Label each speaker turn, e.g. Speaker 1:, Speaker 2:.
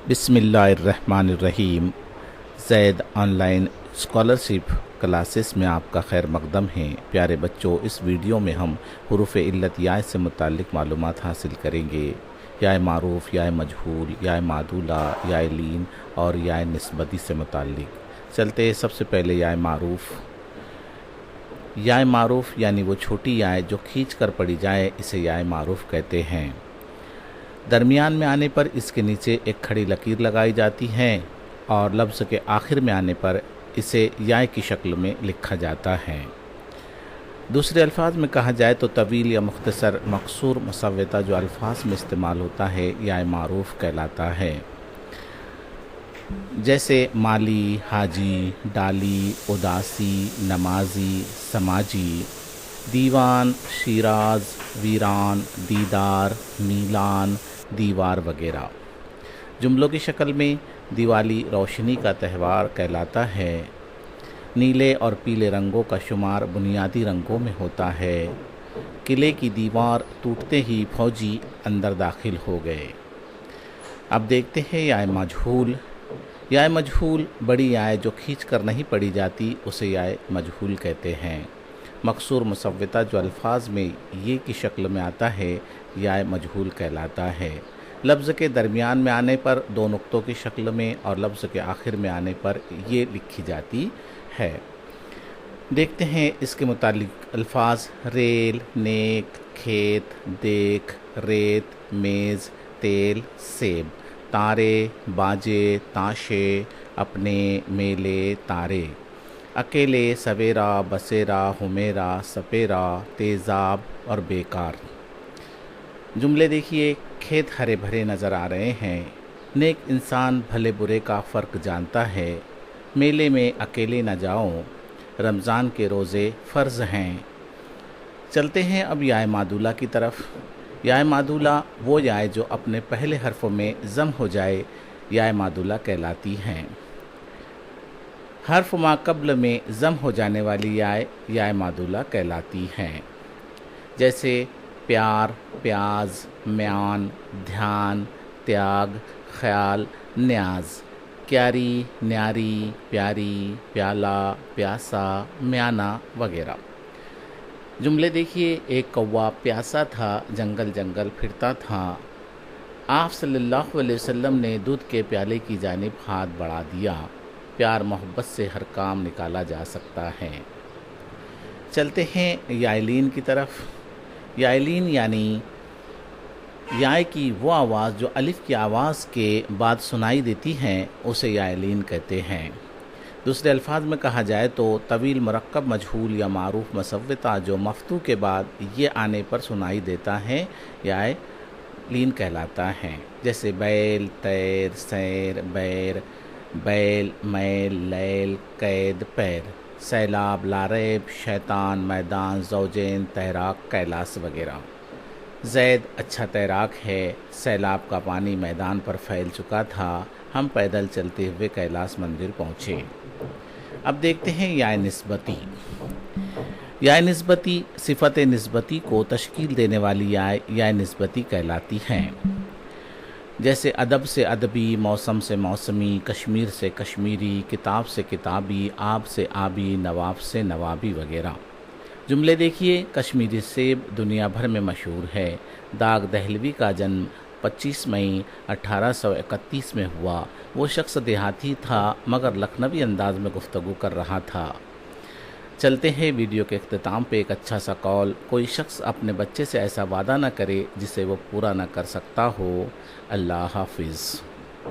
Speaker 1: बिस्मिल्लाहिर्रहमानिर्रहीम। ज़ैद online scholarship classes में आपका खैर मकदम है। प्यारे बच्चों, इस वीडियो में हम हुरूफ़ इल्लत या से मुताल्लिक़ मालूमात हासिल करेंगे। या मारूफ़, या मजहूल, या मादूला, या लीन और या निस्बती से मुताल्लिक़। चलते हैं सबसे पहले या मारूफ़। या मारूफ़ यानी वो छोटी या जो खींच कर पढ़ी जाए, इसे या मारूफ़ कहते हैं। दरमियान में आने पर इसके नीचे एक खड़ी लकीर लगाई जाती है और लफ्ज़ के आखिर में आने पर इसे या की शक्ल में लिखा जाता है। दूसरे अल्फाज में कहा जाए तो तवील या मुख्तसर मकसूर मुसव्वता जो अल्फाज में इस्तेमाल होता है या मारूफ़ कहलाता है। जैसे माली, हाजी, डाली, उदासी, नमाजी, समाजी, दीवान, शिराज, वीरान, दीदार, मीलान, दीवार वगैरह। जुमलों की शक्ल में दिवाली रोशनी का त्यौहार कहलाता है। नीले और पीले रंगों का शुमार बुनियादी रंगों में होता है। किले की दीवार टूटते ही फौजी अंदर दाखिल हो गए। अब देखते हैं या मजहूल। या मजहूल बड़ी या जो खींच कर नहीं पढ़ी जाती, उसे या मजहूल कहते हैं। मकसूर मुसव्वता जो अल्फाज में ये की शक्ल में आता है, या मजहूल कहलाता है। लफ्ज़ के दरमियान में आने पर दो नुक्तों की शक्ल में और लफ्ज़ के आखिर में आने पर ये लिखी जाती है। देखते हैं इसके मुतालिक अल्फाज। रेल, नेक, खेत, देख, रेत, मेज़, तेल, सेब, तारे, बाजे, ताशे, अपने, मेले, तारे, अकेले, सवेरा, बसेरा, हुमेरा, सपेरा, तेज़ाब और बेकार। जुमले देखिए। खेत हरे भरे नज़र आ रहे हैं। नेक इंसान भले बुरे का फ़र्क जानता है। मेले में अकेले न जाओ। रमज़ान के रोज़े फ़र्ज़ हैं। चलते हैं अब या मादूला की तरफ। या मादूला वो या जो अपने पहले हरफ़ों में ज़म हो जाए, या मादूला कहलाती हैं। हर्फ मा कब्ल में ज़म हो जाने वाली या मादूला कहलाती हैं। जैसे प्यार, प्याज, म्यान, ध्यान, त्याग, ख्याल, न्याज, क्यारी, न्यारी, प्यारी, प्याला, प्यासा, म्याना वगैरह। जुमले देखिए। एक कौवा प्यासा था, जंगल जंगल फिरता था। आप सल्लल्लाहु अलैहि वसल्लम ने दूध के प्याले की जानिब हाथ बढ़ा दिया। प्यार मोहब्बत से हर काम निकाला जा सकता है। चलते हैं यालीन की तरफ। यालीन यानी या की वो आवाज़ जो अलिफ की आवाज़ के बाद सुनाई देती है, उसे यालीन कहते हैं। दूसरे अल्फाज में कहा जाए तो तवील मुरक्कब मजहूल या मारूफ मुसव्वता जो मफ्तू के बाद ये आने पर सुनाई देता है, या लीन कहलाता है। जैसे बैल, तैर, सैर, बैर, बैल, मैल, लैल, कैद, पैर, सैलाब, लारैब, शैतान, मैदान, ज़ौजैन, तैराक, कैलाश वगैरह। ज़ैद अच्छा तैराक है। सैलाब का पानी मैदान पर फैल चुका था। हम पैदल चलते हुए कैलाश मंदिर पहुँचे। अब देखते हैं या निस्बती। या निस्बती सिफ़त निस्बती को तश्कील देने वाली या निस्बती कहलाती हैं। जैसे अदब से अदबी, मौसम से मौसमी, कश्मीर से कश्मीरी, किताब से किताबी, आब से आबी, नवाब से नवाबी वगैरह। जुमले देखिए। कश्मीरी सेब दुनिया भर में मशहूर है। दाग दहलवी का जन्म 25 मई 1831 में हुआ। वो शख्स देहाती था मगर लखनवी अंदाज में गुफ्तगू कर रहा था। चलते हैं वीडियो के इख्तिताम पे एक अच्छा सा कॉल। कोई शख्स अपने बच्चे से ऐसा वादा न करे जिसे वो पूरा न कर सकता हो। अल्लाह हाफिज़।